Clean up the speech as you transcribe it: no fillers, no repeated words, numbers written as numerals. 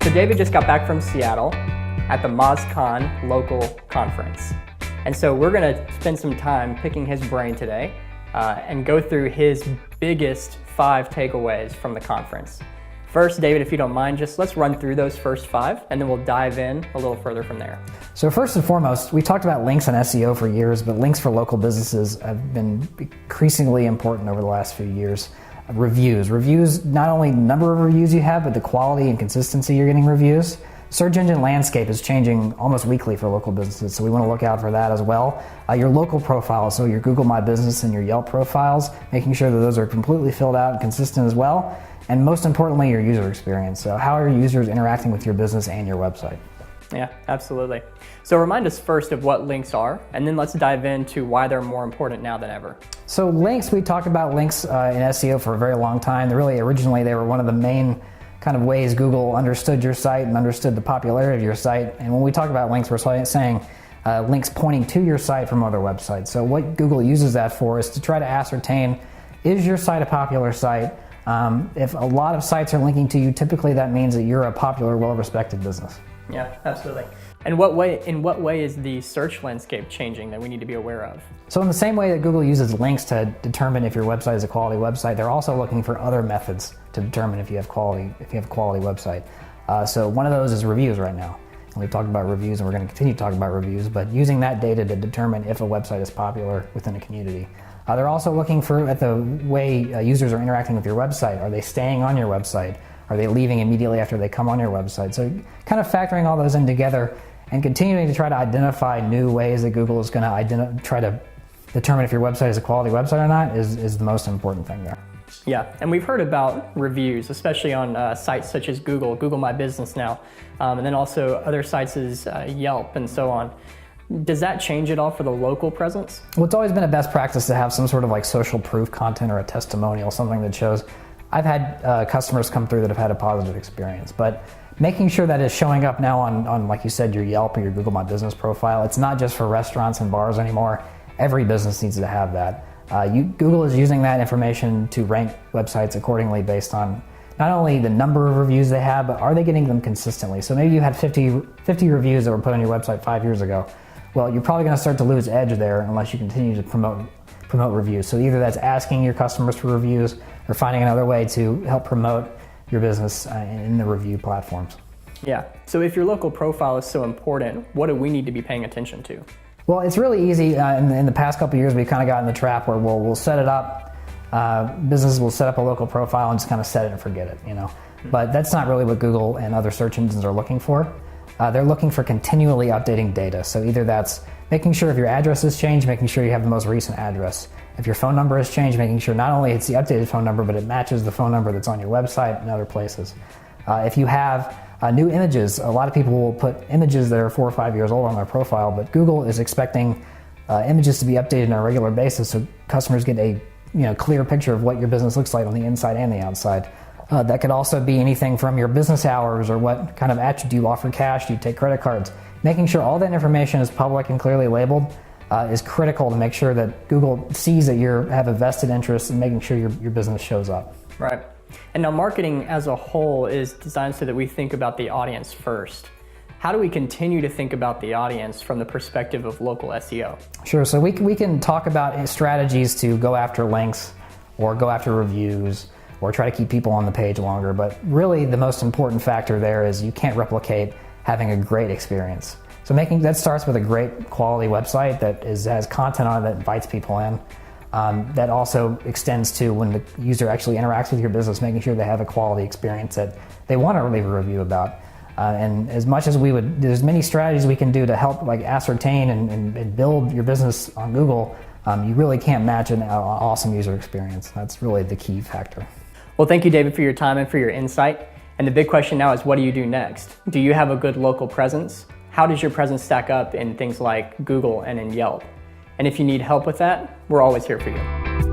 So David just got back from Seattle at the MozCon local conference. And so we're gonna spend some time picking his brain today and go through his biggest 5 takeaways from the conference. First, David, if you don't mind, just let's run through those first 5 and then we'll dive in a little further from there. So first and foremost, we talked about links on SEO for years, but links for local businesses have been increasingly important over the last few years. Reviews, not only the number of reviews you have, but the quality and consistency you're getting reviews. Search engine landscape is changing almost weekly for local businesses, so we want to look out for that as well. Your local profile, so your Google My Business and your Yelp profiles, making sure that those are completely filled out and consistent as well. And most importantly, your user experience. So how are your users interacting with your business and your website? Yeah, absolutely. So remind us first of what links are, and then let's dive into why they're more important now than ever. So links, we talked about links in SEO for a very long time. Originally, they were one of the main kind of ways Google understood your site and understood the popularity of your site. And when we talk about links, we're saying links pointing to your site from other websites. So what Google uses that for is to try to ascertain, is your site a popular site? If a lot of sites are linking to you, typically that means that you're a popular, well-respected business. Yeah, absolutely. And in what way is the search landscape changing that we need to be aware of? So in the same way that Google uses links to determine if your website is a quality website, they're also looking for other methods to determine if you have a quality website. So one of those is reviews right now. And we've talked about reviews, and we're going to continue to talk about reviews, but using that data to determine if a website is popular within a community. They're also looking at the way users are interacting with your website. Are they staying on your website? Are they leaving immediately after they come on your website? So kind of factoring all those in together and continuing to try to identify new ways that Google is going to try to determine if your website is a quality website or not is the most important thing there. Yeah, and we've heard about reviews, especially on sites such as Google My Business now, and then also other sites as Yelp and so on. Does that change at all for the local presence? Well, it's always been a best practice to have some sort of like social proof content or a testimonial, something that shows. I've had customers come through that have had a positive experience, but making sure that it's showing up now on, like you said, your Yelp or your Google My Business profile. It's not just for restaurants and bars anymore. Every business needs to have that. Google is using that information to rank websites accordingly based on not only the number of reviews they have, but are they getting them consistently? So maybe you had 50 reviews that were put on your website 5 years ago. Well, you're probably going to start to lose edge there unless you continue to promote reviews. So either that's asking your customers for reviews or finding another way to help promote your business in the review platforms. Yeah, so if your local profile is so important, what do we need to be paying attention to? Well, it's really easy. In the past couple of years, we've kind of gotten the trap where we'll set it up. Businesses will set up a local profile and just kind of set it and forget it, But that's not really what Google and other search engines are looking for. They're looking for continually updating data. So either that's making sure if your address has changed, making sure you have the most recent address. If your phone number has changed, making sure not only it's the updated phone number, but it matches the phone number that's on your website and other places. If you have new images, a lot of people will put images that are 4 or 5 years old on their profile, but Google is expecting images to be updated on a regular basis so customers get a clear picture of what your business looks like on the inside and the outside. That could also be anything from your business hours or what kind of attribute do you offer cash, do you take credit cards. Making sure all that information is public and clearly labeled is critical to make sure that Google sees that you have a vested interest in making sure your business shows up. Right. And now marketing as a whole is designed so that we think about the audience first. How do we continue to think about the audience from the perspective of local SEO? Sure, so we can talk about strategies to go after links or go after reviews or try to keep people on the page longer, but really the most important factor there is you can't replicate having a great experience. So that starts with a great quality website that has content on it that invites people in. That also extends to when the user actually interacts with your business, making sure they have a quality experience that they want to leave a review about. And as much as there's many strategies we can do to help ascertain and build your business on Google, you really can't match an awesome user experience. That's really the key factor. Well, thank you, David, for your time and for your insight. And the big question now is, what do you do next? Do you have a good local presence? How does your presence stack up in things like Google and in Yelp? And if you need help with that, we're always here for you.